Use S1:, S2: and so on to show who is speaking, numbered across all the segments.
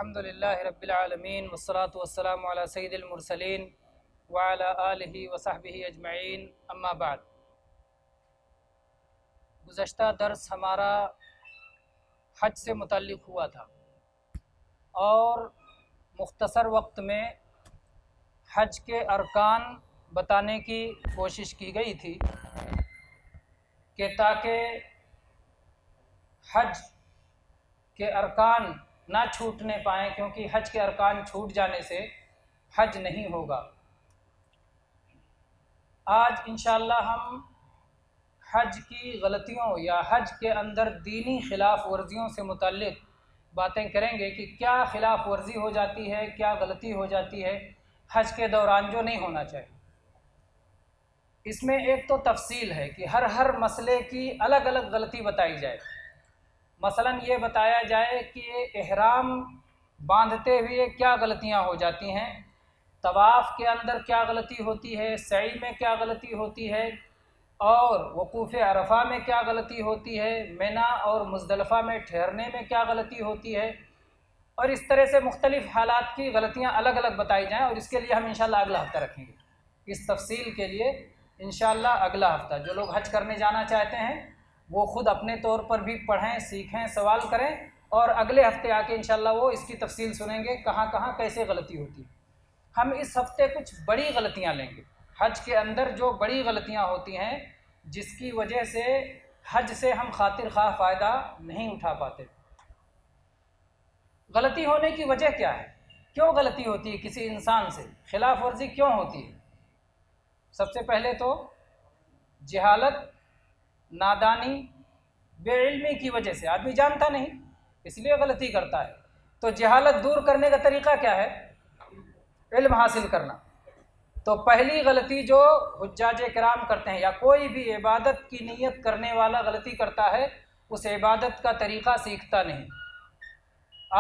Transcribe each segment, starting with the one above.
S1: الحمدللہ رب العالمین والصلاة والسلام علی سید المرسلین وعلی آلہ وصحبہ اجمعین، اما بعد۔ گزشتہ درس ہمارا حج سے متعلق ہوا تھا اور مختصر وقت میں حج کے ارکان بتانے کی کوشش کی گئی تھی کہ تاکہ حج کے ارکان نہ چھوٹنے پائیں، کیونکہ حج کے ارکان چھوٹ جانے سے حج نہیں ہوگا۔ آج انشاءاللہ ہم حج کی غلطیوں یا حج کے اندر دینی خلاف ورزیوں سے متعلق باتیں کریں گے کہ کیا خلاف ورزی ہو جاتی ہے، کیا غلطی ہو جاتی ہے حج کے دوران جو نہیں ہونا چاہیے۔ اس میں ایک تو تفصیل ہے کہ ہر مسئلے کی الگ الگ غلطی بتائی جائے۔ مثلا یہ بتایا جائے کہ احرام باندھتے ہوئے کیا غلطیاں ہو جاتی ہیں، طواف کے اندر کیا غلطی ہوتی ہے، سعی میں کیا غلطی ہوتی ہے، اور وقوف عرفہ میں کیا غلطی ہوتی ہے، مینا اور مزدلفہ میں ٹھہرنے میں کیا غلطی ہوتی ہے، اور اس طرح سے مختلف حالات کی غلطیاں الگ الگ بتائی جائیں۔ اور اس کے لیے ہم انشاءاللہ اگلا ہفتہ رکھیں گے، اس تفصیل کے لیے انشاءاللہ اگلا ہفتہ۔ جو لوگ حج کرنے جانا چاہتے ہیں وہ خود اپنے طور پر بھی پڑھیں، سیکھیں، سوال کریں، اور اگلے ہفتے آ کے انشاءاللہ وہ اس کی تفصیل سنیں گے کہاں کہاں کیسے غلطی ہوتی ہے۔ ہم اس ہفتے کچھ بڑی غلطیاں لیں گے، حج کے اندر جو بڑی غلطیاں ہوتی ہیں جس کی وجہ سے حج سے ہم خاطر خواہ فائدہ نہیں اٹھا پاتے۔ غلطی ہونے کی وجہ کیا ہے؟ کیوں غلطی ہوتی ہے کسی انسان سے؟ خلاف ورزی کیوں ہوتی ہے؟ سب سے پہلے تو جہالت، نادانی، بے علمی کی وجہ سے۔ آدمی جانتا نہیں اس لیے غلطی کرتا ہے۔ تو جہالت دور کرنے کا طریقہ کیا ہے؟ علم حاصل کرنا۔ تو پہلی غلطی جو حجاج کرام کرتے ہیں، یا کوئی بھی عبادت کی نیت کرنے والا غلطی کرتا ہے، اس عبادت کا طریقہ سیکھتا نہیں۔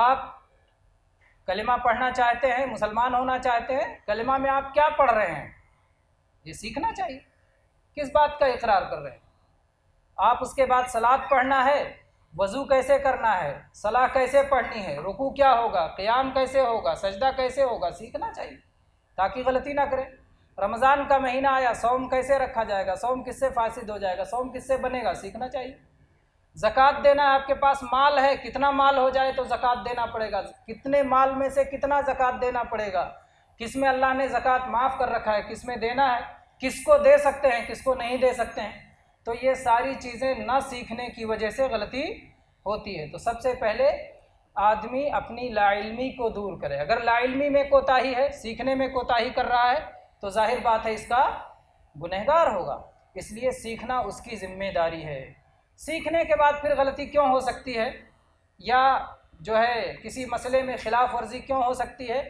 S1: آپ کلمہ پڑھنا چاہتے ہیں، مسلمان ہونا چاہتے ہیں، کلمہ میں آپ کیا پڑھ رہے ہیں یہ سیکھنا چاہیے۔ کس بات کا اقرار کر رہے ہیں آپ؟ اس کے بعد صلاۃ پڑھنا ہے، وضو کیسے کرنا ہے، صلاۃ کیسے پڑھنی ہے، رکوع کیا ہوگا، قیام کیسے ہوگا، سجدہ کیسے ہوگا، سیکھنا چاہیے تاکہ غلطی نہ کریں۔ رمضان کا مہینہ آیا، صوم کیسے رکھا جائے گا، صوم کس سے فاسد ہو جائے گا، صوم کس سے بنے گا، سیکھنا چاہیے۔ زکوٰۃ دینا ہے، آپ کے پاس مال ہے، کتنا مال ہو جائے تو زکوٰۃ دینا پڑے گا، کتنے مال میں سے کتنا زکوٰۃ دینا پڑے گا، کس میں اللہ نے زکوٰۃ معاف کر رکھا ہے، کس میں دینا ہے، کس کو دے سکتے ہیں، کس کو نہیں دے سکتے ہیں۔ تو یہ ساری چیزیں نہ سیکھنے کی وجہ سے غلطی ہوتی ہے۔ تو سب سے پہلے آدمی اپنی لا علمی کو دور کرے۔ اگر لا علمی میں کوتاہی ہے، سیکھنے میں کوتاہی کر رہا ہے، تو ظاہر بات ہے اس کا گنہگار ہوگا۔ اس لیے سیکھنا اس کی ذمہ داری ہے۔ سیکھنے کے بعد پھر غلطی کیوں ہو سکتی ہے، یا جو ہے کسی مسئلے میں خلاف ورزی کیوں ہو سکتی ہے؟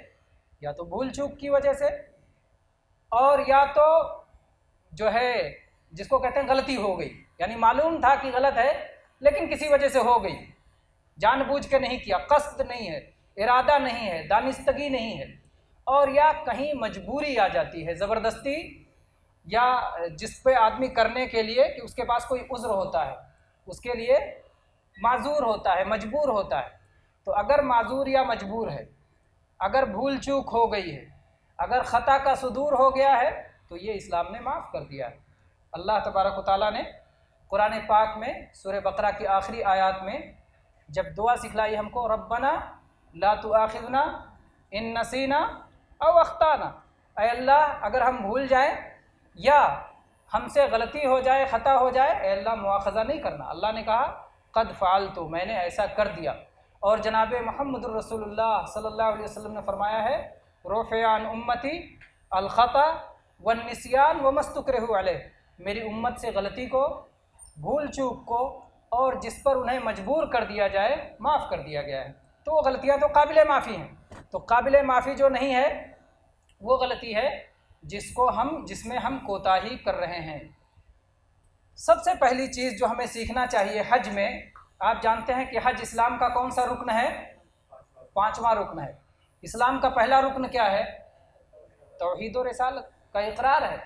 S1: یا تو بھول چوک کی وجہ سے، اور یا تو جو ہے جس کو کہتے ہیں غلطی ہو گئی، یعنی معلوم تھا کہ غلط ہے لیکن کسی وجہ سے ہو گئی، جان بوجھ کے نہیں کیا، قصد نہیں ہے، ارادہ نہیں ہے، دانستگی نہیں ہے، اور یا کہیں مجبوری آ جاتی ہے، زبردستی، یا جس پہ آدمی کرنے کے لیے کہ اس کے پاس کوئی عذر ہوتا ہے، اس کے لیے معذور ہوتا ہے، مجبور ہوتا ہے۔ تو اگر معذور یا مجبور ہے، اگر بھول چوک ہو گئی ہے، اگر خطا کا صدور ہو گیا ہے، تو یہ اسلام نے معاف کر دیا ہے۔ اللہ تبارک و تعالیٰ نے قرآن پاک میں سورہ بقرہ کی آخری آیات میں جب دعا سکھلائی ہم کو، ربنا لا تؤاخذنا ان نسینا او اخطانا، اے اللہ اگر ہم بھول جائیں یا ہم سے غلطی ہو جائے، خطا ہو جائے، اے اللہ مواخذہ نہیں کرنا۔ اللہ نے کہا قد فعلت، میں نے ایسا کر دیا۔ اور جناب محمد الرسول اللہ صلی اللہ علیہ وسلم نے فرمایا ہے، رفع عن امتی الخطا والنسیان وما استکرہوا علیہ، میری امت سے غلطی کو، بھول چوک کو، اور جس پر انہیں مجبور کر دیا جائے معاف کر دیا گیا ہے۔ تو وہ غلطیاں تو قابل معافی ہیں۔ تو قابل معافی جو نہیں ہے وہ غلطی ہے جس میں ہم کوتاہی کر رہے ہیں۔ سب سے پہلی چیز جو ہمیں سیکھنا چاہیے حج میں، آپ جانتے ہیں کہ حج اسلام کا کون سا رکن ہے؟ 5واں رکن ہے۔ اسلام کا پہلا رکن کیا ہے؟ توحید و رسالت کا اقرار ہے۔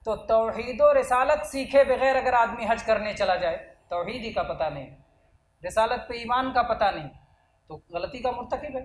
S1: تو توحید و رسالت سیکھے بغیر اگر آدمی حج کرنے چلا جائے، توحید ہی کا پتہ نہیں، رسالت پہ ایمان کا پتہ نہیں، تو غلطی کا مرتکب ہے۔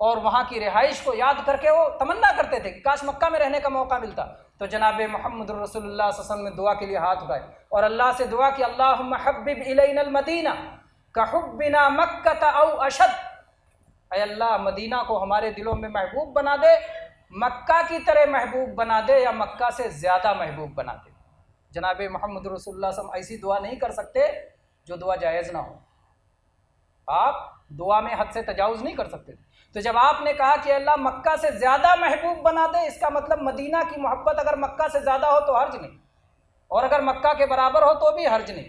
S1: اور وہاں کی رہائش کو یاد کر کے وہ تمنا کرتے تھے کہ کاش مکہ میں رہنے کا موقع ملتا. تو جناب محمد رسول اللہ صلی اللہ علیہ وسلم نے دعا کے لیے ہاتھ اٹھائے اور اللہ سے دعا کی اللہم حبب الینا المدینہ کحبنا مکہ او اشد. اے اللہ مدینہ کو ہمارے دلوں میں محبوب بنا دے، مکہ کی طرح محبوب بنا دے یا مکہ سے زیادہ محبوب بنا دے. جناب محمد رسول اللہ صلی اللہ علیہ وسلم ایسی دعا نہیں کر سکتے جو دعا جائز نہ ہو. آپ دعا میں حد سے تجاوز نہیں کر سکتے. تو جب آپ نے کہا کہ اللہ مکہ سے زیادہ محبوب بنا دے، اس کا مطلب مدینہ کی محبت اگر مکہ سے زیادہ ہو تو حرج نہیں، اور اگر مکہ کے برابر ہو تو بھی حرج نہیں.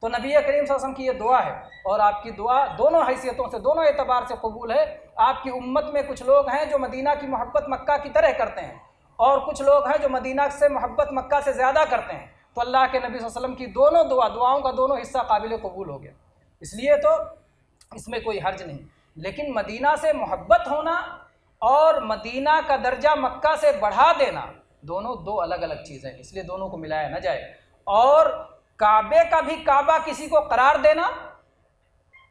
S1: تو نبی کریم صلی اللہ علیہ وسلم کی یہ دعا ہے، اور آپ کی دعا دونوں حیثیتوں سے، دونوں اعتبار سے قبول ہے. آپ کی امت میں کچھ لوگ ہیں جو مدینہ کی محبت مکہ کی طرح کرتے ہیں، اور کچھ لوگ ہیں جو مدینہ سے محبت مکہ سے زیادہ کرتے ہیں. تو اللہ کے نبی صلی اللہ علیہ وسلم کی دونوں دعاؤں کا دونوں حصہ قابل قبول ہو گیا، اس لیے تو اس میں کوئی حرج نہیں. لیکن مدینہ سے محبت ہونا اور مدینہ کا درجہ مکہ سے بڑھا دینا دونوں دو الگ الگ چیزیں ہیں، اس لیے دونوں کو ملایا نہ جائے. اور کعبے کا بھی کعبہ کسی کو قرار دینا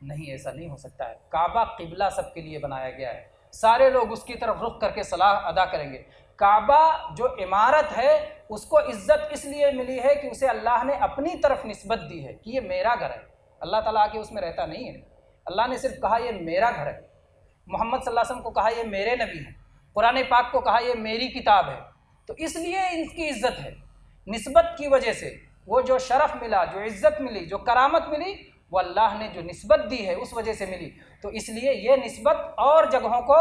S1: نہیں، ایسا نہیں ہو سکتا ہے. کعبہ قبلہ سب کے لیے بنایا گیا ہے، سارے لوگ اس کی طرف رخ کر کے صلاح ادا کریں گے. کعبہ جو عمارت ہے اس کو عزت اس لیے ملی ہے کہ اسے اللہ نے اپنی طرف نسبت دی ہے کہ یہ میرا گھر ہے. اللہ تعالیٰ آ کے اس میں رہتا نہیں ہے، اللہ نے صرف کہا یہ میرا گھر ہے. محمد صلی اللہ علیہ وسلم کو کہا یہ میرے نبی ہیں، قرآن پاک کو کہا یہ میری کتاب ہے. تو اس لیے ان کی عزت ہے. نسبت کی وجہ سے وہ جو شرف ملا، جو عزت ملی، جو کرامت ملی، وہ اللہ نے جو نسبت دی ہے اس وجہ سے ملی. تو اس لیے یہ نسبت اور جگہوں کو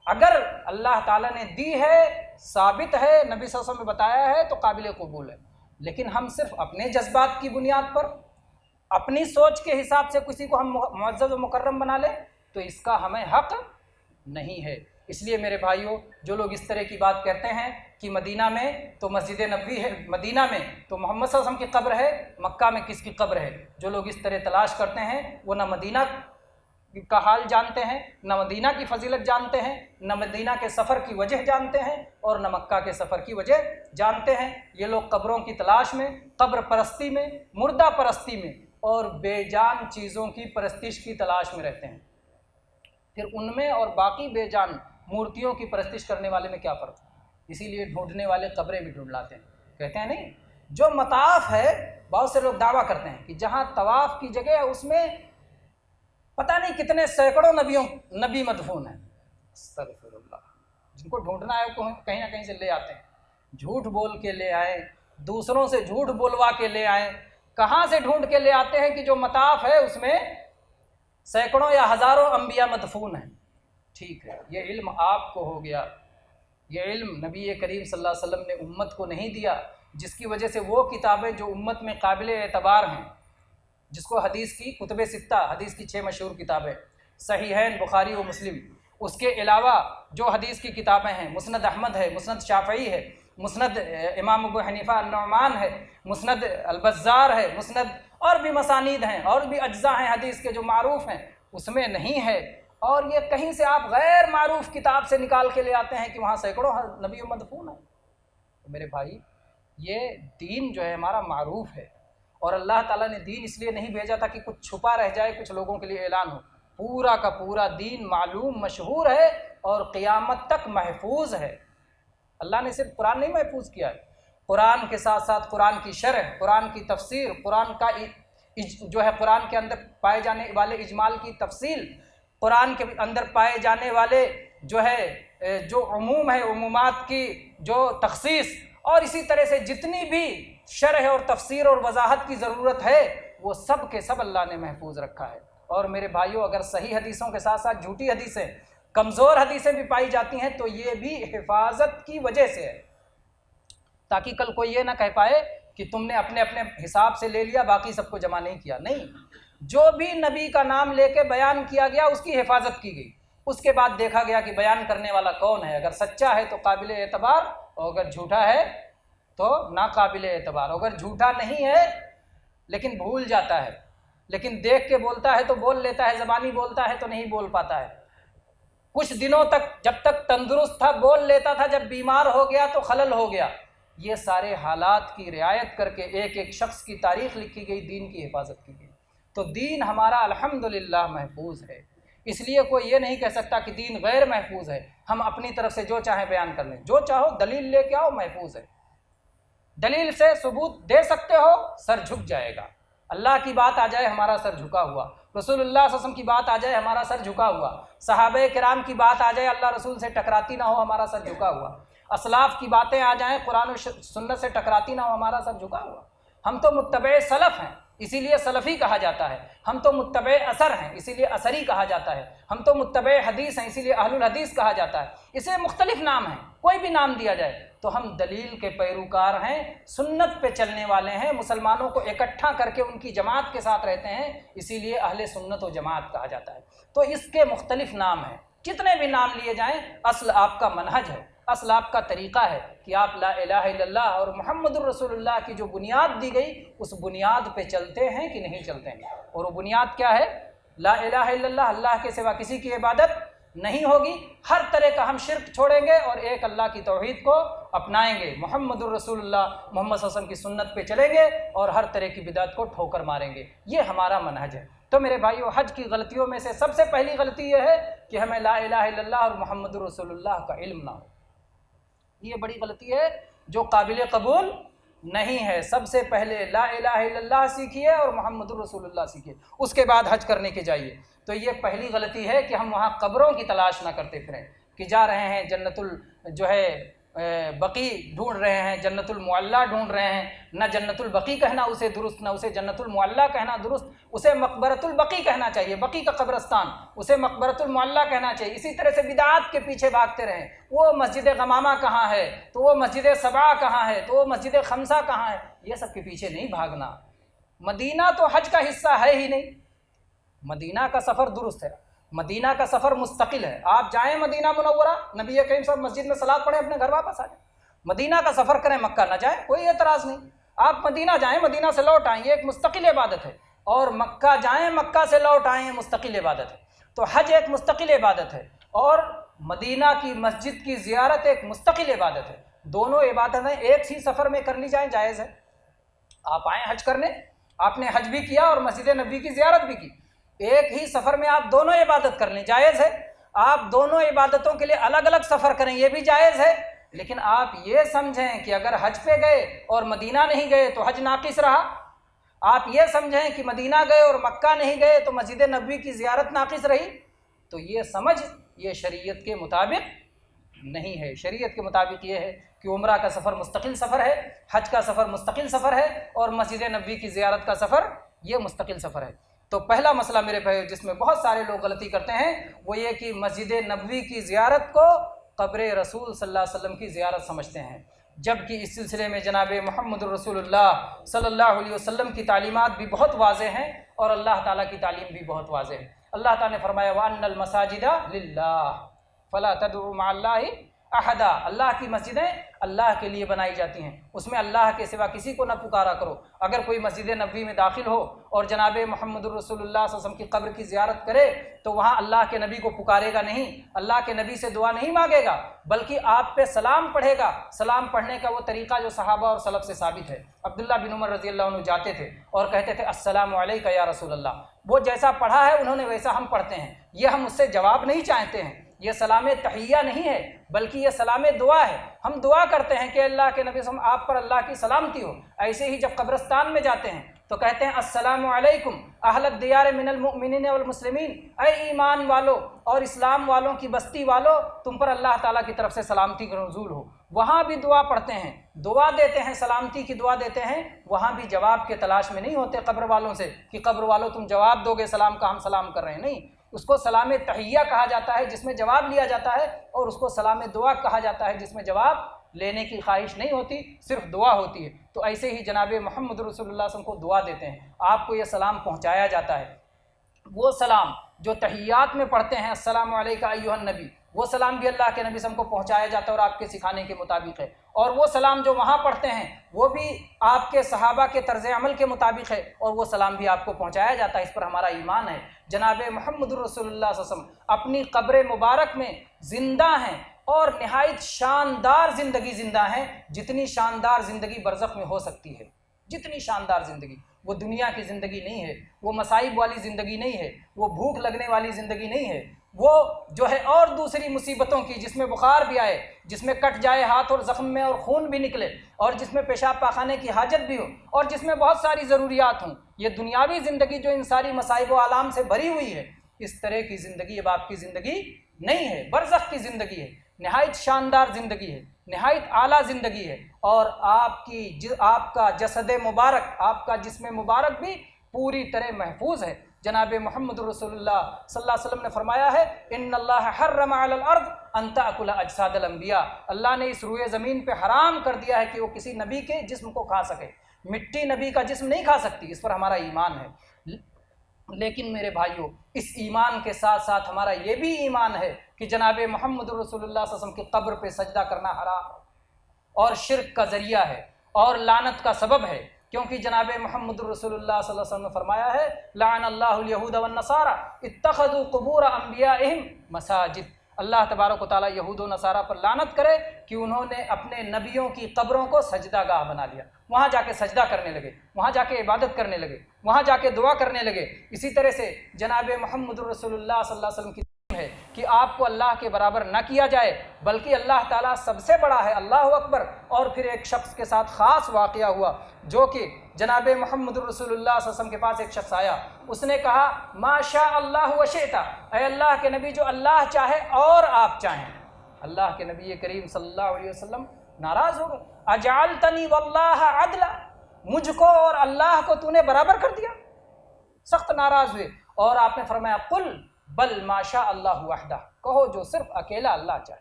S1: اگر اللہ تعالیٰ نے دی ہے، ثابت ہے، نبی صلی اللہ علیہ وسلم نے بتایا ہے، تو قابل قبول ہے. لیکن ہم صرف اپنے جذبات کی بنیاد پر، اپنی سوچ کے حساب سے کسی کو ہم معزز و مکرم بنا لیں تو اس کا ہمیں حق نہیں ہے. اس لیے میرے بھائیوں، جو لوگ اس طرح کی بات کہتے ہیں کہ مدینہ میں تو مسجد نبوی ہے، مدینہ میں تو محمد صلی اللہ علیہ وسلم کی قبر ہے، مکہ میں کس کی قبر ہے، جو لوگ اس طرح تلاش کرتے ہیں وہ نہ مدینہ کا حال جانتے ہیں، نہ مدینہ کی فضیلت جانتے ہیں، نہ مدینہ کے سفر کی وجہ جانتے ہیں، اور نہ مکہ کے سفر کی وجہ جانتے ہیں. یہ لوگ قبروں کی تلاش میں، قبر پرستی میں، مردہ پرستی میں اور بے جان چیزوں کی پرستش کی تلاش میں رہتے ہیں. پھر ان میں اور باقی بے جان مورتیوں کی پرستش کرنے والے میں کیا فرق ہے؟ اسی لیے ڈھونڈنے والے قبریں بھی ڈھونڈ لاتے ہیں. کہتے ہیں نہیں، جو مطاف ہے، بہت سے لوگ دعویٰ کرتے ہیں کہ جہاں طواف کی جگہ ہے اس میں پتہ نہیں کتنے سینکڑوں نبی مدفون ہیں. استغفر اللہ. جن کو ڈھونڈنا ہے وہ کہیں نہ کہیں سے لے آتے ہیں، جھوٹ بول کے لے آئیں، دوسروں سے جھوٹ بولوا کے لے آئیں. کہاں سے ڈھونڈ کے لے آتے ہیں کہ جو مطاف ہے اس میں سینکڑوں یا ہزاروں انبیاء مدفون ہیں. ٹھیک ہے، یہ علم آپ کو ہو گیا، یہ علم نبی کریم صلی اللہ علیہ وسلم نے امت کو نہیں دیا، جس کی وجہ سے وہ کتابیں جو امت میں قابل اعتبار ہیں، جس کو حدیث کی کتب ستہ، حدیث کی 6 مشہور کتابیں، صحیحین بخاری و مسلم، اس کے علاوہ جو حدیث کی کتابیں ہیں، مسند احمد ہے، مسند شافعی ہے، مسند امام ابو حنیفہ النعمان ہے، مسند البزار ہے، مسند اور بھی مسانید ہیں اور بھی اجزاء ہیں حدیث کے جو معروف ہیں، اس میں نہیں ہے. اور یہ کہیں سے آپ غیر معروف کتاب سے نکال کے لے آتے ہیں کہ وہاں سینکڑوں نبی مدفون ہیں. تو میرے بھائی، یہ دین جو ہے ہمارا معروف ہے، اور اللہ تعالیٰ نے دین اس لیے نہیں بھیجا تھا کہ کچھ چھپا رہ جائے، کچھ لوگوں کے لیے اعلان ہو. پورا کا پورا دین معلوم، مشہور ہے اور قیامت تک محفوظ ہے. اللہ نے صرف قرآن نہیں محفوظ کیا ہے، قرآن کے ساتھ ساتھ قرآن کی شرح، قرآن کی تفسیر، قرآن کا جو ہے قرآن کے اندر پائے جانے والے اجمال کی تفصیل، قرآن کے اندر پائے جانے والے جو ہے جو عموم ہے، عمومات کی جو تخصیص، اور اسی طرح سے جتنی بھی شرح اور تفسیر اور وضاحت کی ضرورت ہے وہ سب کے سب اللہ نے محفوظ رکھا ہے. اور میرے بھائیوں، اگر صحیح حدیثوں کے ساتھ ساتھ جھوٹی حدیثیں، کمزور حدیثیں بھی پائی جاتی ہیں تو یہ بھی حفاظت کی وجہ سے ہے، تاکہ کل کوئی یہ نہ کہہ پائے کہ تم نے اپنے اپنے حساب سے لے لیا، باقی سب کو جمع نہیں کیا. نہیں، جو بھی نبی کا نام لے کے بیان کیا گیا اس کی حفاظت کی گئی. اس کے بعد دیکھا گیا کہ بیان کرنے والا کون ہے، اگر سچا ہے تو قابل اعتبار، اور اگر جھوٹا ہے تو ناقابل اعتبار. اگر جھوٹا نہیں ہے لیکن بھول جاتا ہے، لیکن دیکھ کے بولتا ہے تو بول لیتا ہے، زبانی بولتا ہے تو نہیں بول پاتا ہے. کچھ دنوں تک جب تک تندرست تھا بول لیتا تھا، جب بیمار ہو گیا تو خلل ہو گیا. یہ سارے حالات کی رعایت کر کے ایک ایک شخص کی تاریخ لکھی گئی، دین کی حفاظت کی گئی. تو دین ہمارا الحمدللہ محفوظ ہے. اس لیے کوئی یہ نہیں کہہ سکتا کہ دین غیر محفوظ ہے، ہم اپنی طرف سے جو چاہیں بیان کر لیں، جو چاہو دلیل لے کے آؤ، محفوظ ہے، دلیل سے ثبوت دے سکتے ہو، سر جھک جائے گا۔ اللہ کی بات آ جائے ہمارا سر جھکا ہوا، رسول اللہ صلی اللہ علیہ وسلم کی بات آ جائے ہمارا سر جھکا ہوا، صحابہ کرام کی بات آ جائے اللہ رسول سے ٹکراتی نہ ہو ہمارا سر جھکا ہوا، اسلاف کی باتیں آ جائیں قرآن و سنت سے ٹکراتی نہ ہو ہمارا سر جھکا ہوا۔ ہم تو متبع سلف ہیں اسی لیے سلفی کہا جاتا ہے، ہم تو متبع اثر ہیں اسی لیے اثری کہا جاتا ہے، ہم تو متبع حدیث ہیں اسی لیے اہل الحدیث کہا جاتا ہے۔ اسے مختلف نام ہیں، کوئی بھی نام دیا جائے تو ہم دلیل کے پیروکار ہیں، سنت پہ چلنے والے ہیں، مسلمانوں کو اکٹھا کر کے ان کی جماعت کے ساتھ رہتے ہیں، اسی لیے اہل سنت و جماعت کہا جاتا ہے۔ تو اس کے مختلف نام ہیں، کتنے بھی نام لیے جائیں، اصل آپ کا منہج ہے، اصل آپ کا طریقہ ہے کہ آپ لا الہ الا اللہ اور محمد الرسول اللہ کی جو بنیاد دی گئی اس بنیاد پہ چلتے ہیں کہ نہیں چلتے ہیں۔ اور وہ بنیاد کیا ہے؟ لا الہ الا اللہ، اللہ کے سوا کسی کی عبادت نہیں ہوگی، ہر طرح کا ہم شرک چھوڑیں گے اور ایک اللہ کی توحید کو اپنائیں گے، محمد الرسول اللہ محمد صلی اللہ علیہ وسلم کی سنت پہ چلیں گے اور ہر طرح کی بدعت کو ٹھوکر ماریں گے۔ یہ ہمارا منہج ہے۔ تو میرے بھائیو، حج کی غلطیوں میں سے سب سے پہلی غلطی یہ ہے کہ ہمیں لا الہ الا اللہ اور محمد الرسول اللہ کا علم نہ ہو۔ یہ بڑی غلطی ہے جو قابل قبول نہیں ہے۔ سب سے پہلے لا الہ الا اللہ سیکھیے اور محمد الرسول اللہ سیکھیے، اس کے بعد حج کرنے کے جائیے۔ تو یہ پہلی غلطی ہے کہ ہم وہاں قبروں کی تلاش نہ کرتے پھریں کہ جا رہے ہیں جنت بقی ڈھونڈ رہے ہیں، جنت المعلیٰ ڈھونڈ رہے ہیں۔ نہ جنت البقی کہنا اسے درست، نہ اسے جنت المعلیٰ کہنا درست، اسے مقبرۃ البقی کہنا چاہیے، بقی کا قبرستان، اسے مقبرۃ المعلیٰ کہنا چاہیے۔ اسی طرح سے بدعات کے پیچھے بھاگتے رہیں، وہ مسجد غمامہ کہاں ہے، تو وہ مسجد سبع کہاں ہے، تو وہ مسجد خمسہ کہاں ہے، یہ سب کے پیچھے نہیں بھاگنا۔ مدینہ تو حج کا حصہ ہے ہی نہیں، مدینہ کا سفر درست ہے، مدینہ کا سفر مستقل ہے۔ آپ جائیں مدینہ منورہ، نبی کریم صاحب مسجد میں صلوات پڑھیں، اپنے گھر واپس آ جائیں۔ مدینہ کا سفر کریں، مکہ نہ جائیں، کوئی اعتراض نہیں۔ آپ مدینہ جائیں، مدینہ سے لوٹ آئیں، یہ ایک مستقل عبادت ہے، اور مکہ جائیں، مکہ سے لوٹ آئیں، یہ مستقل عبادت ہے۔ تو حج ایک مستقل عبادت ہے اور مدینہ کی مسجد کی زیارت ایک مستقل عبادت ہے۔ دونوں عبادتیں ایک ہی سفر میں کر لی جائیں، جائز ہے۔ آپ آئیں حج کرنے، آپ نے حج بھی کیا اور مسجد نبوی کی زیارت بھی کی، ایک ہی سفر میں آپ دونوں عبادت کر لیں، جائز ہے۔ آپ دونوں عبادتوں کے لیے الگ الگ سفر کریں، یہ بھی جائز ہے۔ لیکن آپ یہ سمجھیں کہ اگر حج پہ گئے اور مدینہ نہیں گئے تو حج ناقص رہا، آپ یہ سمجھیں کہ مدینہ گئے اور مکہ نہیں گئے تو مسجد نبوی کی زیارت ناقص رہی، تو یہ سمجھ یہ شریعت کے مطابق نہیں ہے۔ شریعت کے مطابق یہ ہے کہ عمرہ کا سفر مستقل سفر ہے، حج کا سفر مستقل سفر ہے، اور مسجد نبوی کی زیارت کا سفر یہ مستقل سفر ہے۔ تو پہلا مسئلہ میرے بھائی جس میں بہت سارے لوگ غلطی کرتے ہیں وہ یہ کہ مسجد نبوی کی زیارت کو قبر رسول صلی اللہ علیہ وسلم کی زیارت سمجھتے ہیں، جبکہ اس سلسلے میں جناب محمد الرسول اللہ صلی اللہ علیہ وسلم کی تعلیمات بھی بہت واضح ہیں اور اللہ تعالیٰ کی تعلیم بھی بہت واضح ہے۔ اللہ تعالیٰ نے فرمایا وَأَنَّ الْمَسَاجِدَ لِلَّهِ فَلَا تَدْعُوا مَعَ اللَّهِ احدا، اللہ کی مسجدیں اللہ کے لیے بنائی جاتی ہیں، اس میں اللہ کے سوا کسی کو نہ پکارا کرو۔ اگر کوئی مسجد نبوی میں داخل ہو اور جناب محمد الرسول اللہ صلی اللہ علیہ وسلم کی قبر کی زیارت کرے تو وہاں اللہ کے نبی کو پکارے گا نہیں، اللہ کے نبی سے دعا نہیں مانگے گا، بلکہ آپ پہ سلام پڑھے گا۔ سلام پڑھنے کا وہ طریقہ جو صحابہ اور سلف سے ثابت ہے۔ عبداللہ بن عمر رضی اللہ عنہ جاتے تھے اور کہتے تھے السلام علیکہ یا رسول اللہ، وہ جیسا پڑھا ہے انہوں نے ویسا ہم پڑھتے ہیں، یہ ہم اس سے جواب نہیں چاہتے ہیں، یہ سلام تحیہ نہیں ہے بلکہ یہ سلام دعا ہے۔ ہم دعا کرتے ہیں کہ اللہ کے نبی صلی اللہ علیہ وسلم آپ پر اللہ کی سلامتی ہو۔ ایسے ہی جب قبرستان میں جاتے ہیں تو کہتے ہیں السلام علیکم اہل الدیار من المؤمنین والمسلمین، اے ایمان والو اور اسلام والوں کی بستی والو، تم پر اللہ تعالیٰ کی طرف سے سلامتی کا نزول ہو۔ وہاں بھی دعا پڑھتے ہیں، دعا دیتے ہیں، سلامتی کی دعا دیتے ہیں، وہاں بھی جواب کے تلاش میں نہیں ہوتے قبر والوں سے کہ قبر والوں تم جواب دو گے سلام کا، ہم سلام کر رہے ہیں، نہیں، اس کو سلام تحیہ کہا جاتا ہے جس میں جواب لیا جاتا ہے، اور اس کو سلام دعا کہا جاتا ہے جس میں جواب لینے کی خواہش نہیں ہوتی، صرف دعا ہوتی ہے۔ تو ایسے ہی جناب محمد رسول اللہ صلی اللہ علیہ وسلم کو دعا دیتے ہیں، آپ کو یہ سلام پہنچایا جاتا ہے۔ وہ سلام جو تحیات میں پڑھتے ہیں السلام علیکہ ایھا النبی، وہ سلام بھی اللہ کے نبی صلی اللہ علیہ وسلم کو پہنچایا جاتا ہے اور آپ کے سکھانے کے مطابق ہے، اور وہ سلام جو وہاں پڑھتے ہیں وہ بھی آپ کے صحابہ کے طرز عمل کے مطابق ہے، اور وہ سلام بھی آپ کو پہنچایا جاتا ہے۔ اس پر ہمارا ایمان ہے۔ جناب محمد الرسول اللہ صلی اللہ علیہ وسلم اپنی قبر مبارک میں زندہ ہیں اور نہایت شاندار زندگی زندہ ہیں، جتنی شاندار زندگی برزخ میں ہو سکتی ہے، جتنی شاندار زندگی، وہ دنیا کی زندگی نہیں ہے، وہ مصائب والی زندگی نہیں ہے، وہ بھوک لگنے والی زندگی نہیں ہے، وہ جو ہے اور دوسری مصیبتوں کی، جس میں بخار بھی آئے، جس میں کٹ جائے ہاتھ اور زخم میں اور خون بھی نکلے، اور جس میں پیشاب پاخانے کی حاجت بھی ہو، اور جس میں بہت ساری ضروریات ہوں، یہ دنیاوی زندگی جو ان ساری مصائب و آلام سے بھری ہوئی ہے، اس طرح کی زندگی اب آپ کی زندگی نہیں ہے، برزخ کی زندگی ہے، نہایت شاندار زندگی ہے، نہایت اعلیٰ زندگی ہے، اور آپ کا جسد مبارک، آپ کا جسم مبارک بھی پوری طرح محفوظ ہے۔ جناب محمد رسول اللہ صلی اللہ علیہ وسلم نے فرمایا ہے ان اللہ حرم علی الارض ان تاکل اجساد الانبیاء، اللہ نے اس روئے زمین پہ حرام کر دیا ہے کہ وہ کسی نبی کے جسم کو کھا سکے، مٹی نبی کا جسم نہیں کھا سکتی، اس پر ہمارا ایمان ہے۔ لیکن میرے بھائیوں، اس ایمان کے ساتھ ساتھ ہمارا یہ بھی ایمان ہے کہ جناب محمد رسول اللہ صلی اللہ علیہ وسلم کی قبر پہ سجدہ کرنا حرام ہے اور شرک کا ذریعہ ہے اور لعنت کا سبب ہے، کیونکہ جناب محمد رسول اللہ صلی اللہ علیہ وسلم نے فرمایا ہے لعن اللہ الیہود والنصارى اتخذوا قبور انبیائہم مساجد، اللہ تبارک و تعالیٰ یہود و نصارہ پر لعنت کرے کہ انہوں نے اپنے نبیوں کی قبروں کو سجدہ گاہ بنا لیا، وہاں جا کے سجدہ کرنے لگے، وہاں جا کے عبادت کرنے لگے، وہاں جا کے دعا کرنے لگے۔ اسی طرح سے جناب محمد رسول اللہ صلی اللہ علیہ وسلم کی ہے کہ آپ کو اللہ کے برابر نہ کیا جائے، بلکہ اللہ تعالیٰ سب سے بڑا ہے، اللہ اکبر۔ اور پھر ایک شخص کے ساتھ خاص واقعہ ہوا جو کہ جناب محمد رسول اللہ صلی اللہ علیہ وسلم کے پاس ایک شخص آیا، اس نے کہا ما شاء اللہ وشئت، اے اللہ کے نبی جو اللہ چاہے اور آپ چاہیں۔ اللہ کے نبی کریم صلی اللہ علیہ وسلم ناراض ہو گئے، اجعلتنی واللہ عدلا، مجھ کو اور اللہ کو تو نے برابر کر دیا، سخت ناراض ہوئے، اور آپ نے فرمایا قل بل ما شاء اللہ وحدہ، کہو جو صرف اکیلا اللہ چاہے،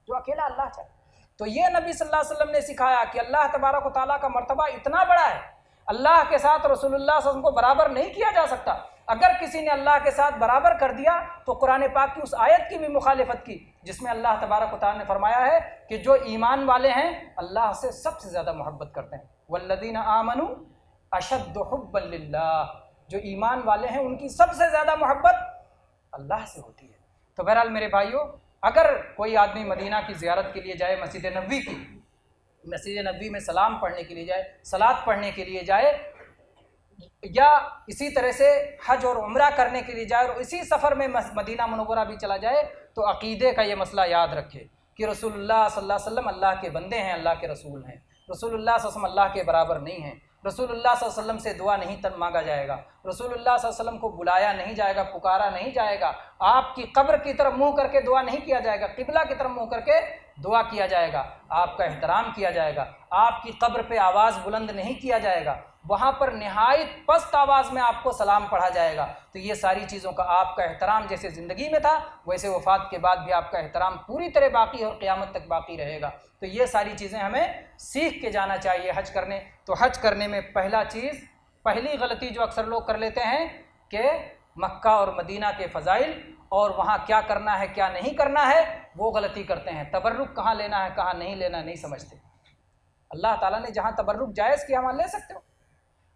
S1: جو اکیلا اللہ چاہے۔ تو یہ نبی صلی اللہ علیہ وسلم نے سکھایا کہ اللہ تبارک و تعالیٰ کا مرتبہ اتنا بڑا ہے، اللہ کے ساتھ رسول اللہ صلی اللہ علیہ وسلم کو برابر نہیں کیا جا سکتا۔ اگر کسی نے اللہ کے ساتھ برابر کر دیا تو قرآن پاک کی اس آیت کی بھی مخالفت کی جس میں اللہ تبارک و تعالیٰ نے فرمایا ہے کہ جو ایمان والے ہیں اللہ سے سب سے زیادہ محبت کرتے ہیں، والذین آمنوا اشد حبا للہ، جو ایمان والے ہیں ان کی سب سے زیادہ محبت اللہ سے ہوتی ہے۔ تو بہرحال میرے بھائیوں، اگر کوئی آدمی مدینہ کی زیارت کے لیے جائے، مسجد نبوی کی، مسجد نبوی میں سلام پڑھنے کے لیے جائے، صلات پڑھنے کے لیے جائے، یا اسی طرح سے حج اور عمرہ کرنے کے لیے جائے اور اسی سفر میں مدینہ منورہ بھی چلا جائے، تو عقیدے کا یہ مسئلہ یاد رکھے کہ رسول اللہ صلی اللہ علیہ وسلم اللہ کے بندے ہیں، اللہ کے رسول ہیں، رسول اللہ صلی اللہ علیہ وسلم اللہ کے برابر نہیں ہیں، رسول اللہ صلی اللہ علیہ وسلم سے دعا نہیں مانگا جائے گا، رسول اللہ صلی اللہ علیہ وسلم کو بلایا نہیں جائے گا، پکارا نہیں جائے گا، آپ کی قبر کی طرف منہ کر کے دعا نہیں کیا جائے گا، قبلہ کی طرف منہ کر کے دعا کیا جائے گا، آپ کا احترام کیا جائے گا، آپ کی قبر پہ آواز بلند نہیں کیا جائے گا، وہاں پر نہایت پست آواز میں آپ کو سلام پڑھا جائے گا۔ تو یہ ساری چیزوں کا آپ کا احترام جیسے زندگی میں تھا ویسے وفات کے بعد بھی آپ کا احترام پوری طرح باقی ہے اور قیامت تک باقی رہے گا۔ تو یہ ساری چیزیں ہمیں سیکھ کے جانا چاہیے حج کرنے۔ تو حج کرنے میں پہلی غلطی جو اکثر لوگ کر لیتے ہیں کہ مکہ اور مدینہ کے فضائل اور وہاں کیا کرنا ہے کیا نہیں کرنا ہے وہ غلطی کرتے ہیں، تبرک کہاں لینا ہے کہاں نہیں لینا نہیں سمجھتے۔ اللہ تعالیٰ نے جہاں تبرک جائز کیا وہاں لے سکتے ہو۔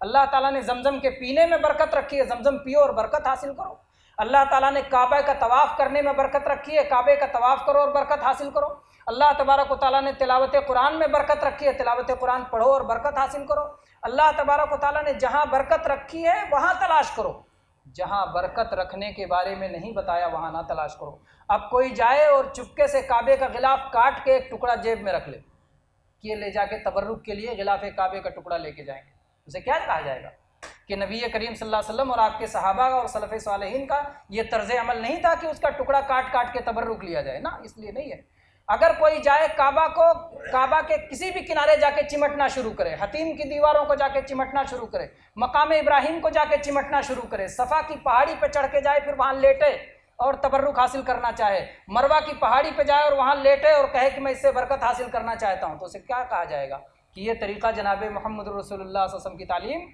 S1: اللہ تعالیٰ نے زمزم کے پینے میں برکت رکھی ہے، زمزم پیو اور برکت حاصل کرو۔ اللہ تعالیٰ نے کعبہ کا طواف کرنے میں برکت رکھی ہے، کعبے کا طواف کرو اور برکت حاصل کرو۔ اللہ تبارک و تعالیٰ نے تلاوت قرآن میں برکت رکھی ہے، تلاوت قرآن پڑھو اور برکت حاصل کرو۔ اللہ تبارک و تعالیٰ نے جہاں برکت رکھی ہے وہاں تلاش کرو، جہاں برکت رکھنے کے بارے میں نہیں بتایا وہاں نہ تلاش کرو۔ اب کوئی جائے اور چپکے سے کعبے کا غلاف کاٹ کے ایک ٹکڑا جیب میں رکھ لے کہ یہ لے جا کے تبرک کے لیے غلاف کعبے کا ٹکڑا لے کے جائیں گے، اسے کیا کہا جائے گا کہ نبی کریم صلی اللہ علیہ وسلم اور آپ کے صحابہ اور سلف صالحین کا یہ طرز عمل نہیں تھا کہ اس کا ٹکڑا کاٹ کاٹ کے تبرک لیا جائے نا، اس لیے نہیں ہے۔ اگر کوئی جائے کعبہ کے کسی بھی کنارے جا کے چمٹنا شروع کرے، حتیم کی دیواروں کو جا کے چمٹنا شروع کرے، مقام ابراہیم کو جا کے چمٹنا شروع کرے، صفا کی پہاڑی پہ چڑھ کے جائے پھر وہاں لیٹے اور تبرک حاصل کرنا چاہے، مروہ کی پہاڑی پہ جائے اور وہاں لیٹے اور کہے کہ میں اس سے برکت حاصل کرنا چاہتا ہوں، تو اسے کیا کہا جائے گا کہ یہ طریقہ جناب محمد رسول اللہ صلی اللہ علیہ وسلم کی تعلیم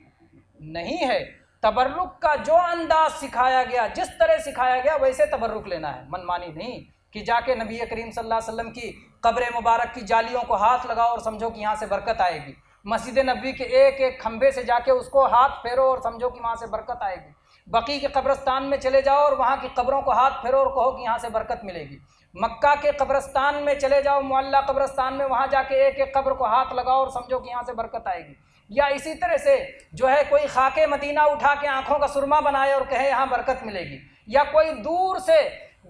S1: نہیں ہے۔ تبرک کا جو انداز سکھایا گیا، جس طرح سکھایا گیا ویسے تبرک لینا ہے، منمانی نہیں کہ جا کے نبی کریم صلی اللہ علیہ وسلم کی قبر مبارک کی جالیوں کو ہاتھ لگاؤ اور سمجھو کہ یہاں سے برکت آئے گی، مسجد نبوی کے ایک ایک کھمبے سے جا کے اس کو ہاتھ پھیرو اور سمجھو کہ وہاں سے برکت آئے گی، بقیع کے قبرستان میں چلے جاؤ اور وہاں کی قبروں کو ہاتھ پھیرو اور کہو کہ یہاں سے برکت ملے گی، مکہ کے قبرستان میں چلے جاؤ، معلیٰ قبرستان میں، وہاں جا کے ایک ایک قبر کو ہاتھ لگاؤ اور سمجھو کہ یہاں سے برکت آئے گی۔ یا اسی طرح سے جو ہے کوئی خاک مدینہ اٹھا کے آنکھوں کا سرما بنائے اور کہے یہاں برکت ملے گی، یا کوئی دور سے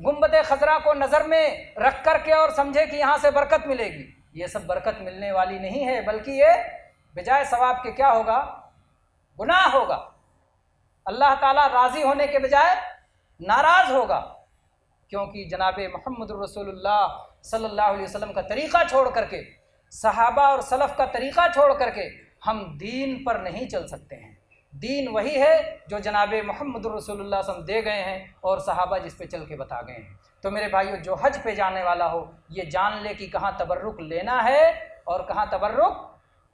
S1: گنبد خضرا کو نظر میں رکھ کر کے اور سمجھے کہ یہاں سے برکت ملے گی، یہ سب برکت ملنے والی نہیں ہے، بلکہ یہ بجائے ثواب کے کیا ہوگا؟ گناہ ہوگا۔ اللہ تعالیٰ راضی ہونے کے بجائے ناراض ہوگا، کیونکہ جناب محمد الرسول اللہ صلی اللہ علیہ وسلم کا طریقہ چھوڑ کر کے، صحابہ اور سلف کا طریقہ چھوڑ کر کے ہم دین پر نہیں چل سکتے ہیں۔ دین وہی ہے جو جناب محمد الرسول اللہ صلی اللہ علیہ وسلم دے گئے ہیں اور صحابہ جس پہ چل کے بتا گئے ہیں۔ تو میرے بھائیو، جو حج پہ جانے والا ہو یہ جان لے کہ کہاں تبرک لینا ہے اور کہاں تبرک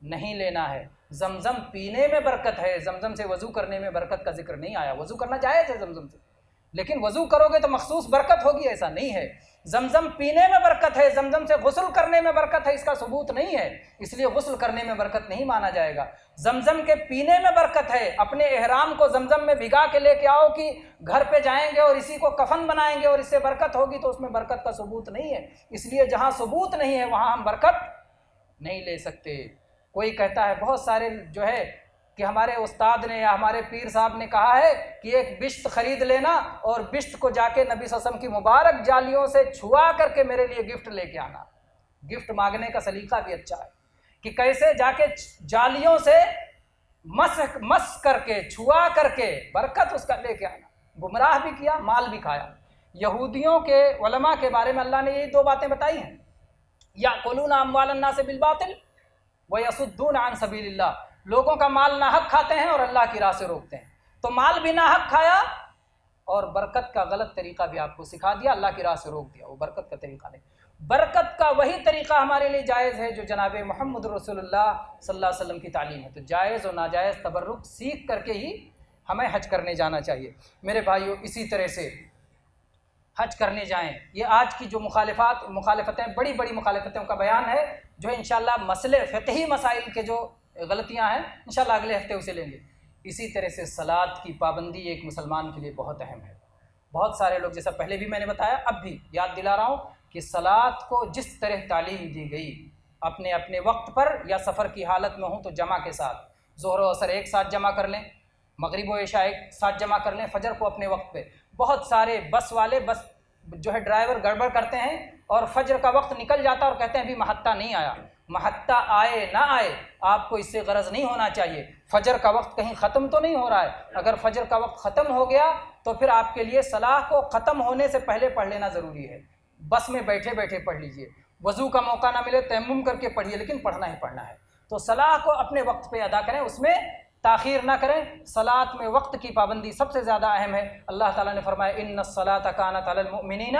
S1: نہیں لینا ہے۔ زمزم پینے میں برکت ہے، زمزم سے وضو کرنے میں برکت کا ذکر نہیں آیا۔ وضو کرنا جائز ہے زمزم سے، لیکن وضو کرو گے تو مخصوص برکت ہوگی، ایسا نہیں ہے۔ زمزم پینے میں برکت ہے، زمزم سے غسل کرنے میں برکت ہے، اس کا ثبوت نہیں ہے، اس لیے غسل کرنے میں برکت نہیں مانا جائے گا۔ زمزم کے پینے میں برکت ہے، اپنے احرام کو زمزم میں بھگا کے لے کے آؤ کہ گھر پہ جائیں گے اور اسی کو کفن بنائیں گے اور اس سے برکت ہوگی، تو اس میں برکت کا ثبوت نہیں ہے، اس لیے جہاں ثبوت نہیں ہے وہاں ہم برکت نہیں لے سکتے۔ کوئی کہتا ہے، بہت سارے جو ہے کہ ہمارے استاد نے یا ہمارے پیر صاحب نے کہا ہے کہ ایک بشت خرید لینا اور بشت کو جا کے نبی صلی اللہ علیہ وسلم کی مبارک جالیوں سے چھوا کر کے میرے لیے گفٹ لے کے آنا۔ گفٹ مانگنے کا سلیقہ بھی اچھا ہے کہ کیسے جا کے جالیوں سے مس کر کے چھوا کر کے برکت اس کا لے کے آنا۔ گمراہ بھی کیا، مال بھی کھایا۔ یہودیوں کے علماء کے بارے میں اللہ نے یہی دو باتیں بتائی ہیں، یأکلون اموال الناس بالباطل ویصدون عن سبیل اللہ، لوگوں کا مال ناحق کھاتے ہیں اور اللہ کی راہ سے روکتے ہیں۔ تو مال بھی ناحق کھایا اور برکت کا غلط طریقہ بھی آپ کو سکھا دیا، اللہ کی راہ سے روک دیا، وہ برکت کا طریقہ نہیں۔ برکت کا وہی طریقہ ہمارے لیے جائز ہے جو جناب محمد رسول اللہ صلی اللہ علیہ وسلم کی تعلیم ہے۔ تو جائز و ناجائز تبرک سیکھ کر کے ہی ہمیں حج کرنے جانا چاہیے۔ میرے بھائیو، اسی طرح سے حج کرنے جائیں۔ یہ آج کی جو مخالفتیں، بڑی بڑی مخالفتوں کا بیان ہے، جو انشاءاللہ مسئلے فقہی مسائل کے جو غلطیاں ہیں انشاءاللہ اگلے ہفتے اسے لیں گے۔ اسی طرح سے صلاۃ کی پابندی ایک مسلمان کے لیے بہت اہم ہے۔ بہت سارے لوگ، جیسا پہلے بھی میں نے بتایا، اب بھی یاد دلا رہا ہوں کہ صلاۃ کو جس طرح تعلیم دی گئی، اپنے اپنے وقت پر یا سفر کی حالت میں ہوں تو جمع کے ساتھ، ظہر و عصر ایک ساتھ جمع کر لیں، مغرب و عشاء ایک ساتھ جمع کر لیں، فجر کو اپنے وقت پہ۔ بہت سارے بس والے جو ہے ڈرائیور گڑبڑ کرتے ہیں اور فجر کا وقت نکل جاتا اور کہتے ہیں ابھی محطہ نہیں آیا۔ محطہ آئے نہ آئے، آپ کو اس سے غرض نہیں ہونا چاہیے۔ فجر کا وقت کہیں ختم تو نہیں ہو رہا ہے، اگر فجر کا وقت ختم ہو گیا تو پھر آپ کے لیے صلاح کو ختم ہونے سے پہلے پڑھ لینا ضروری ہے۔ بس میں بیٹھے بیٹھے پڑھ لیجئے، وضو کا موقع نہ ملے تیمم کر کے پڑھیے، لیکن پڑھنا ہی پڑھنا ہے۔ تو صلاح کو اپنے وقت پہ ادا کریں، اس میں تاخیر نہ کریں۔ صلاۃ میں وقت کی پابندی سب سے زیادہ اہم ہے۔ اللہ تعالیٰ نے فرمایا ان الصلاۃ کانت علی المؤمنین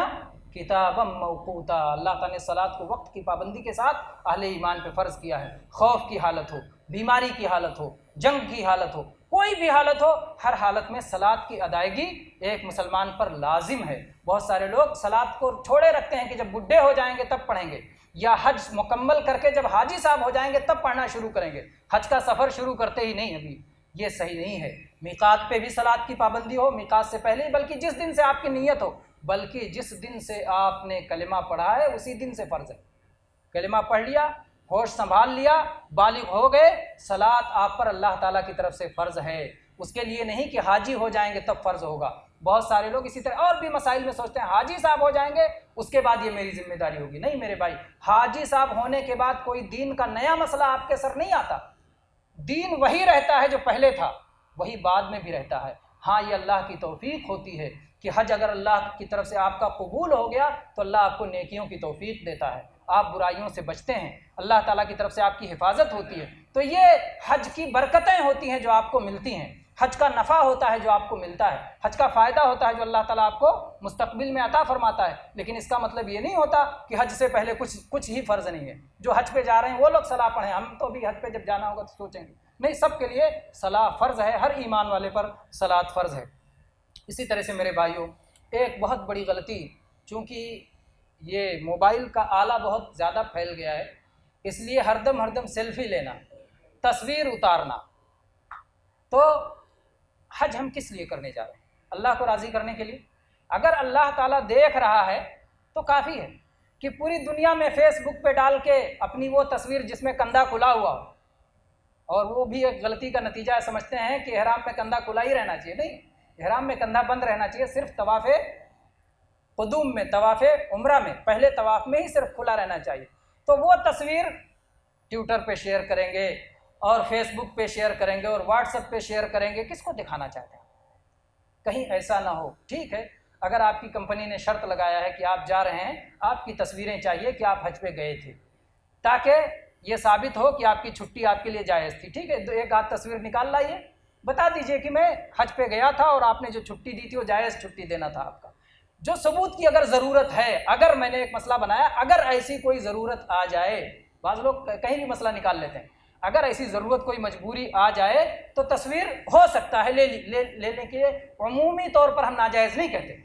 S1: کتابا موقوتا، اللہ تعالیٰ نے صلاۃ کو وقت کی پابندی کے ساتھ اہل ایمان پہ فرض کیا ہے۔ خوف کی حالت ہو، بیماری کی حالت ہو، جنگ کی حالت ہو، کوئی بھی حالت ہو، ہر حالت میں صلاۃ کی ادائیگی ایک مسلمان پر لازم ہے۔ بہت سارے لوگ صلاۃ کو چھوڑے رکھتے ہیں کہ جب بڈھے ہو جائیں گے تب پڑھیں گے، یا حج مکمل کر کے جب حاجی صاحب ہو جائیں گے تب پڑھنا شروع کریں گے، حج کا سفر شروع کرتے ہی نہیں۔ ابھی یہ صحیح نہیں ہے۔ میقات پہ بھی صلاۃ کی پابندی ہو، میقات سے پہلے، بلکہ جس دن سے آپ کی نیت ہو، بلکہ جس دن سے آپ نے کلمہ پڑھا ہے اسی دن سے فرض ہے۔ کلمہ پڑھ لیا، ہوش سنبھال لیا، بالغ ہو گئے، صلاۃ آپ پر اللہ تعالیٰ کی طرف سے فرض ہے، اس کے لیے نہیں کہ حاجی ہو جائیں گے تب فرض ہوگا۔ بہت سارے لوگ اسی طرح اور بھی مسائل میں سوچتے ہیں حاجی صاحب ہو جائیں گے اس کے بعد یہ میری ذمہ داری ہوگی۔ نہیں میرے بھائی، حاجی صاحب ہونے کے بعد کوئی دین کا نیا مسئلہ آپ کے سر نہیں آتا، دین وہی رہتا ہے جو پہلے تھا، وہی بعد میں بھی رہتا ہے۔ ہاں، یہ اللہ کی توفیق ہوتی ہے کہ حج اگر اللہ کی طرف سے آپ کا قبول ہو گیا تو اللہ آپ کو نیکیوں کی توفیق دیتا ہے، آپ برائیوں سے بچتے ہیں، اللہ تعالیٰ کی طرف سے آپ کی حفاظت ہوتی ہے۔ تو یہ حج کی برکتیں ہوتی ہیں جو آپ کو ملتی ہیں، حج کا نفع ہوتا ہے جو آپ کو ملتا ہے، حج کا فائدہ ہوتا ہے جو اللہ تعالیٰ آپ کو مستقبل میں عطا فرماتا ہے۔ لیکن اس کا مطلب یہ نہیں ہوتا کہ حج سے پہلے کچھ ہی فرض نہیں ہے۔ جو حج پہ جا رہے ہیں وہ لوگ صلاح پڑھیں، ہم تو بھی حج پہ جب جانا ہوگا تو سوچیں گے، نہیں، سب کے لیے صلاح فرض ہے، ہر ایمان والے پر صلاۃ فرض ہے۔ اسی طرح سے میرے بھائیوں، ایک بہت بڑی غلطی، چونکہ یہ موبائل کا آلہ بہت زیادہ پھیل گیا ہے، اس لیے ہر دم سیلفی لینا، تصویر اتارنا۔ تو حج ہم کس لیے کرنے جا رہے ہیں؟ اللہ کو راضی کرنے کے لیے۔ اگر اللہ تعالیٰ دیکھ رہا ہے تو کافی ہے کہ پوری دنیا میں فیس بک پہ ڈال کے اپنی وہ تصویر جس میں کندھا کھلا ہوا ہو، اور وہ بھی ایک غلطی کا نتیجہ ہے، سمجھتے ہیں کہ احرام میں کندھا کھلا ہی رہنا چاہیے. نہیں، احرام میں کندھا بند رہنا چاہیے، صرف طواف قدوم میں، طواف عمرہ میں، پہلے طواف میں ہی صرف کھلا رہنا چاہیے. تو وہ تصویر ٹویٹر پہ شیئر کریں گے اور فیس بک پہ شیئر کریں گے اور واٹس ایپ پہ شیئر کریں گے، کس کو دکھانا چاہتے ہیں؟ کہیں ایسا نہ ہو. ٹھیک ہے، اگر آپ کی کمپنی نے شرط لگایا ہے کہ آپ جا رہے ہیں، آپ کی تصویریں چاہیے کہ آپ حج پہ گئے تھے، تاکہ یہ ثابت ہو کہ آپ کی چھٹی آپ کے لیے جائز تھی. ٹھیک ہے، ایک آدھ تصویر نکال لائیے، بتا دیجئے کہ میں حج پہ گیا تھا اور آپ نے جو چھٹی دی تھی وہ جائز چھٹی دینا تھا آپ کا. جو ثبوت کی اگر ضرورت ہے، اگر میں نے ایک مسئلہ بنایا، اگر ایسی کوئی ضرورت آ جائے، بعض لوگ کہیں بھی مسئلہ نکال لیتے ہیں، اگر ایسی ضرورت کوئی مجبوری آ جائے تو تصویر ہو سکتا ہے لینے کے، عمومی طور پر ہم ناجائز نہیں کہتے،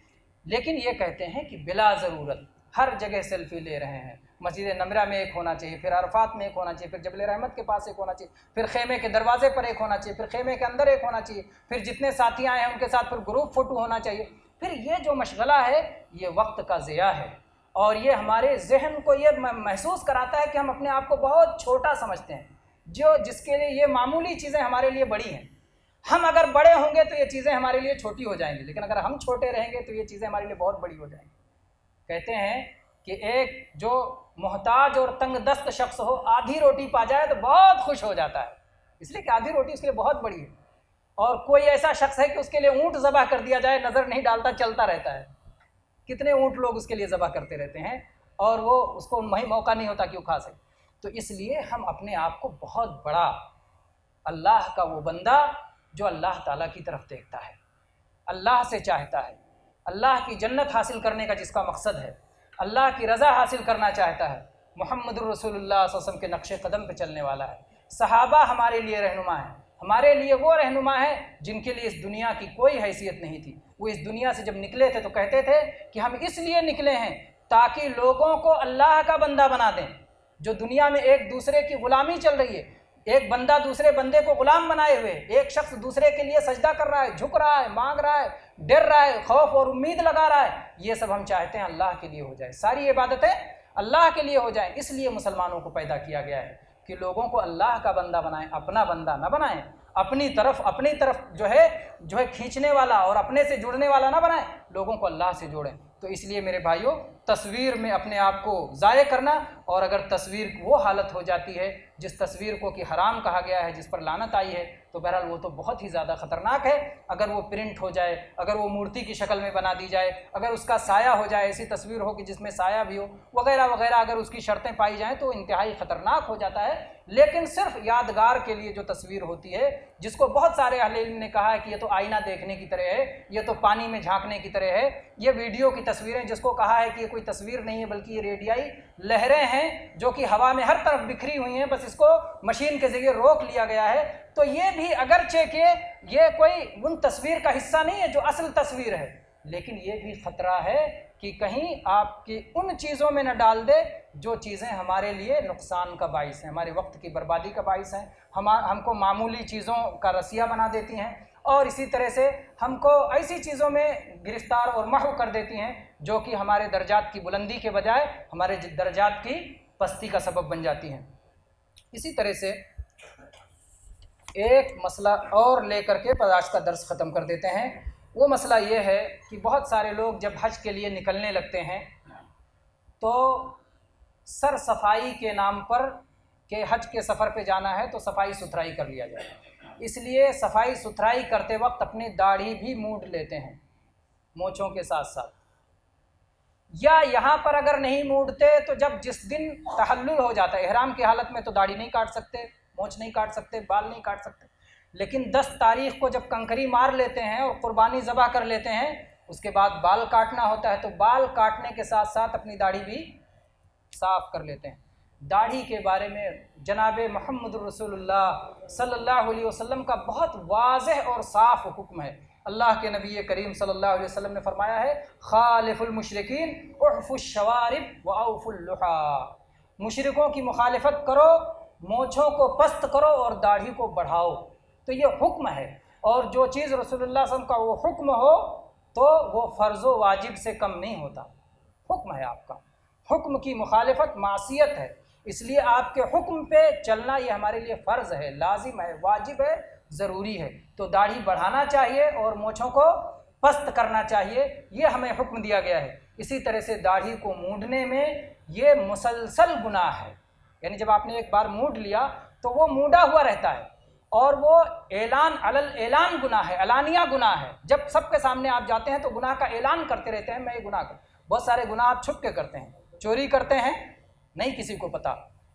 S1: لیکن یہ کہتے ہیں کہ بلا ضرورت ہر جگہ سیلفی لے رہے ہیں. مسجد نمرہ میں ایک ہونا چاہیے، پھر عرفات میں ایک ہونا چاہیے، پھر جبل رحمت کے پاس ایک ہونا چاہیے، پھر خیمے کے دروازے پر ایک ہونا چاہیے، پھر خیمے کے اندر ایک ہونا چاہیے، پھر جتنے ساتھی آئے ہیں ان کے ساتھ پھر گروپ فوٹو ہونا چاہیے. پھر یہ جو مشغلہ ہے یہ وقت کا ضیاع ہے، اور یہ ہمارے ذہن کو یہ محسوس کراتا ہے کہ ہم اپنے آپ کو بہت چھوٹا سمجھتے ہیں، جس کے لیے یہ معمولی چیزیں ہمارے لیے بڑی ہیں. ہم اگر بڑے ہوں گے تو یہ چیزیں ہمارے لیے چھوٹی ہو جائیں گی، لیکن اگر ہم چھوٹے رہیں گے تو یہ چیزیں ہمارے لیے بہت بڑی ہو جائیں گی. کہتے ہیں کہ ایک جو محتاج اور تنگ دست شخص ہو، آدھی روٹی پا جائے تو بہت خوش ہو جاتا ہے، اس لیے کہ آدھی روٹی اس کے لیے بہت بڑی ہے. اور کوئی ایسا شخص ہے کہ اس کے لیے اونٹ ذبح کر دیا جائے، نظر نہیں ڈالتا، چلتا رہتا ہے. کتنے اونٹ لوگ اس کے لیے ذبح کرتے رہتے ہیں اور وہ اس کو موقع نہیں ہوتا کہ وہ کھا سکے. تو اس لیے ہم اپنے آپ کو بہت بڑا، اللہ کا وہ بندہ جو اللہ تعالیٰ کی طرف دیکھتا ہے، اللہ سے چاہتا ہے، اللہ کی جنت حاصل کرنے کا جس کا مقصد ہے، اللہ کی رضا حاصل کرنا چاہتا ہے، محمد الرسول اللہ صلی اللہ علیہ وسلم کے نقش قدم پہ چلنے والا ہے. صحابہ ہمارے لیے رہنما ہیں، ہمارے لیے وہ رہنما ہیں جن کے لیے اس دنیا کی کوئی حیثیت نہیں تھی. وہ اس دنیا سے جب نکلے تھے تو کہتے تھے کہ ہم اس لیے نکلے ہیں تاکہ لوگوں کو اللہ کا بندہ بنا دیں. جو دنیا میں ایک دوسرے کی غلامی چل رہی ہے، ایک بندہ دوسرے بندے کو غلام بنائے ہوئے، ایک شخص دوسرے کے لیے سجدہ کر رہا ہے، جھک رہا ہے، مانگ رہا ہے، ڈر رہا ہے، خوف اور امید لگا رہا ہے، یہ سب ہم چاہتے ہیں اللہ کے لیے ہو جائے، ساری عبادتیں اللہ کے لیے ہو جائیں. اس لیے مسلمانوں کو پیدا کیا گیا ہے کہ لوگوں کو اللہ کا بندہ بنائیں، اپنا بندہ نہ بنائیں، اپنی طرف جو ہے کھینچنے والا اور اپنے سے جڑنے والا نہ بنائیں، لوگوں کو اللہ سے جوڑیں. تو اس لیے میرے بھائیوں، تصویر میں اپنے آپ کو ضائع کرنا، اور اگر تصویر وہ حالت ہو جاتی ہے جس تصویر کو کہ حرام کہا گیا ہے، جس پر لعنت آئی ہے، تو بہرحال وہ تو بہت ہی زیادہ خطرناک ہے. اگر وہ پرنٹ ہو جائے، اگر وہ مورتی کی شکل میں بنا دی جائے، اگر اس کا سایہ ہو جائے، ایسی تصویر ہو کہ جس میں سایہ بھی ہو، وغیرہ وغیرہ، اگر اس کی شرطیں پائی جائیں تو انتہائی خطرناک ہو جاتا ہے. لیکن صرف یادگار کے لیے جو تصویر ہوتی ہے، جس کو بہت سارے اہل علم نے کہا ہے کہ یہ تو آئینہ دیکھنے کی طرح ہے، یہ تو پانی میں جھانکنے کی طرح ہے، یہ ویڈیو کی تصویریں، جس کو کہا ہے کہ یہ کوئی تصویر نہیں ہے بلکہ یہ ریڈیائی لہریں ہیں جو کہ ہوا میں ہر طرف بکھری ہوئی ہیں، بس اس کو مشین کے ذریعے روک لیا گیا ہے. تو یہ بھی اگرچہ کہ یہ کوئی ان تصویر کا حصہ نہیں ہے جو اصل تصویر ہے، لیکن یہ بھی خطرہ ہے کہ کہیں آپ کی ان چیزوں میں نہ ڈال دے جو چیزیں ہمارے لیے نقصان کا باعث ہیں، ہمارے وقت کی بربادی کا باعث ہیں، ہم کو معمولی چیزوں کا رسیہ بنا دیتی ہیں، اور اسی طرح سے ہم کو ایسی چیزوں میں گرفتار اور محو کر دیتی ہیں جو کہ ہمارے درجات کی بلندی کے بجائے ہمارے درجات کی پستی کا سبب بن جاتی ہیں. اسی طرح سے ایک مسئلہ اور لے کر کے آج کا درس ختم کر دیتے ہیں. وہ مسئلہ یہ ہے کہ بہت سارے لوگ جب حج کے لیے نکلنے لگتے ہیں تو سر صفائی کے نام پر کہ حج کے سفر پہ جانا ہے تو صفائی ستھرائی کر لیا جائے، اس لیے صفائی ستھرائی کرتے وقت اپنی داڑھی بھی مونڈ لیتے ہیں مونچھوں کے ساتھ ساتھ، یا یہاں پر اگر نہیں مونڈتے تو جس دن تحلل ہو جاتا ہے، احرام کی حالت میں تو داڑھی نہیں کاٹ سکتے، مونچھ نہیں کاٹ سکتے، بال نہیں کاٹ سکتے، لیکن 10 تاریخ کو جب کنکری مار لیتے ہیں اور قربانی ذبح کر لیتے ہیں، اس کے بعد بال کاٹنا ہوتا ہے، تو بال کاٹنے کے ساتھ ساتھ اپنی داڑھی بھی صاف کر لیتے ہیں. داڑھی کے بارے میں جناب محمد الرسول اللہ صلی اللہ علیہ وسلم کا بہت واضح اور صاف حکم ہے. اللہ کے نبی کریم صلی اللہ علیہ وسلم نے فرمایا ہے، خالف المشرکین اعفوا الشوارب واوفوا اللحى، مشرکوں کی مخالفت کرو، مونچھوں کو پست کرو اور داڑھی کو بڑھاؤ. تو یہ حکم ہے، اور جو چیز رسول اللہ صلی اللہ علیہ وسلم کا وہ حکم ہو تو وہ فرض و واجب سے کم نہیں ہوتا. حکم ہے آپ کا، حکم کی مخالفت معصیت ہے، اس لیے آپ کے حکم پہ چلنا یہ ہمارے لیے فرض ہے، لازم ہے، واجب ہے، ضروری ہے۔ تو داڑھی بڑھانا چاہیے اور مونچھوں کو پست کرنا چاہیے، یہ ہمیں حکم دیا گیا ہے۔ اسی طرح سے داڑھی کو مونڈنے میں یہ مسلسل گناہ ہے، یعنی جب آپ نے ایک بار مونڈ لیا تو وہ مونڈا ہوا رہتا ہے، اور وہ اعلان گناہ ہے، علانیہ گناہ ہے۔ جب سب کے سامنے آپ جاتے ہیں تو گناہ کا اعلان کرتے رہتے ہیں، میں یہ گناہ بہت سارے گناہ آپ چھپ کے کرتے ہیں، چوری کرتے ہیں نہیں کسی کو پتہ،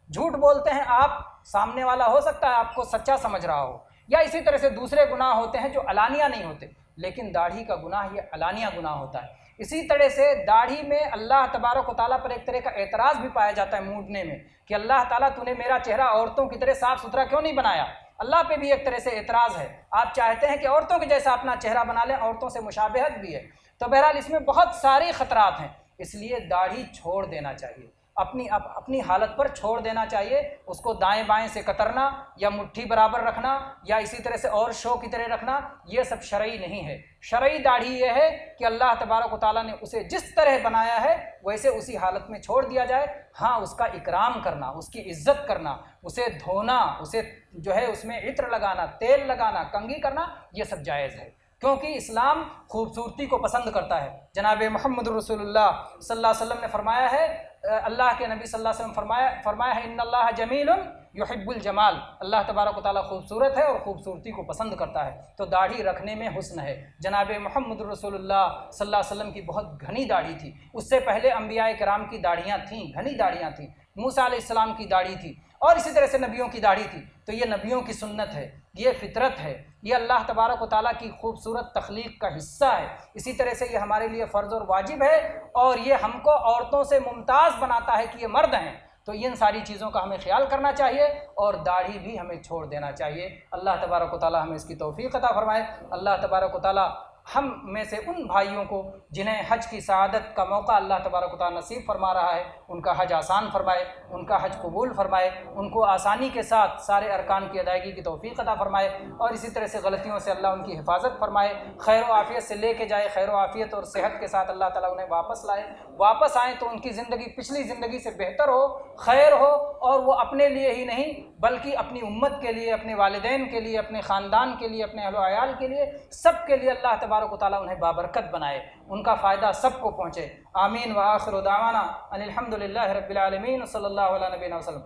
S1: جھوٹ بولتے ہیں آپ، سامنے والا ہو سکتا ہے آپ کو سچا سمجھ رہا ہو، یا اسی طرح سے دوسرے گناہ ہوتے ہیں جو علانیہ نہیں ہوتے، لیکن داڑھی کا گناہ یہ علانیہ گناہ ہوتا ہے۔ اسی طرح سے داڑھی میں اللہ تبارک و تعالیٰ پر ایک طرح کا اعتراض بھی پایا جاتا ہے مونڈنے میں، کہ اللہ تعالیٰ تو نے میرا چہرہ عورتوں کی طرح صاف ستھرا کیوں نہیں بنایا؟ اللہ پہ بھی ایک طرح سے اعتراض ہے، آپ چاہتے ہیں کہ عورتوں کے جیسا اپنا چہرہ بنا لیں، عورتوں سے مشابہت بھی ہے۔ تو بہرحال اس میں بہت سارے خطرات ہیں، اس لیے داڑھی چھوڑ دینا چاہیے، اپنی حالت پر چھوڑ دینا چاہیے، اس کو دائیں بائیں سے کترنا یا مٹھی برابر رکھنا یا اسی طرح سے اور شو کی طرح رکھنا، یہ سب شرعی نہیں ہے۔ شرعی داڑھی یہ ہے کہ اللہ تبارک و تعالیٰ نے اسے جس طرح بنایا ہے ویسے اسی حالت میں چھوڑ دیا جائے۔ ہاں، اس کا اکرام کرنا، اس کی عزت کرنا، اسے دھونا، اسے جو ہے اس میں عطر لگانا، تیل لگانا، کنگھی کرنا، یہ سب جائز ہے، کیونکہ اسلام خوبصورتی کو پسند کرتا ہے۔ جناب محمد رسول اللہ صلی اللہ علیہ وسلم نے فرمایا ہے، اللہ کے نبی صلی اللہ علیہ وسلم فرمایا ہے، ان اللہ جمیل یحب الجمال، اللہ تبارک و تعالیٰ خوبصورت ہے اور خوبصورتی کو پسند کرتا ہے، تو داڑھی رکھنے میں حسن ہے۔ جناب محمد رسول اللہ صلی اللہ علیہ وسلم کی بہت گھنی داڑھی تھی، اس سے پہلے انبیاء کرام کی داڑھیاں تھیں، گھنی داڑھیاں تھیں، موسیٰ علیہ السلام کی داڑھی تھی، اور اسی طرح سے نبیوں کی داڑھی تھی۔ تو یہ نبیوں کی سنت ہے، یہ فطرت ہے، یہ اللہ تبارک و تعالیٰ کی خوبصورت تخلیق کا حصہ ہے، اسی طرح سے یہ ہمارے لیے فرض اور واجب ہے، اور یہ ہم کو عورتوں سے ممتاز بناتا ہے کہ یہ مرد ہیں۔ تو ان ساری چیزوں کا ہمیں خیال کرنا چاہیے، اور داڑھی بھی ہمیں چھوڑ دینا چاہیے۔ اللہ تبارک و تعالیٰ ہمیں اس کی توفیق عطا فرمائے۔ اللہ تبارک و تعالیٰ ہم میں سے ان بھائیوں کو جنہیں حج کی سعادت کا موقع اللہ تبارک و تعالیٰ نصیب فرما رہا ہے، ان کا حج آسان فرمائے، ان کا حج قبول فرمائے، ان کو آسانی کے ساتھ سارے ارکان کی ادائیگی کی توفیق عطا فرمائے، اور اسی طرح سے غلطیوں سے اللہ ان کی حفاظت فرمائے، خیر و عافیت سے لے کے جائے، خیر و عافیت اور صحت کے ساتھ اللہ تعالیٰ انہیں واپس لائے، واپس آئیں تو ان کی زندگی پچھلی زندگی سے بہتر ہو، خیر ہو، اور وہ اپنے لیے ہی نہیں بلکہ اپنی امت کے لیے، اپنے والدین کے لیے، اپنے خاندان کے لیے، اپنے اہل و عیال کے لیے، سب کے لیے اللہ تبارک و تعالیٰ انہیں بابرکت بنائے، ان کا فائدہ سب کو پہنچے۔ آمین۔ وآخر دعوانا ان الحمد للہ رب العالمین، صلی اللہ علیہ نبینا وسلم۔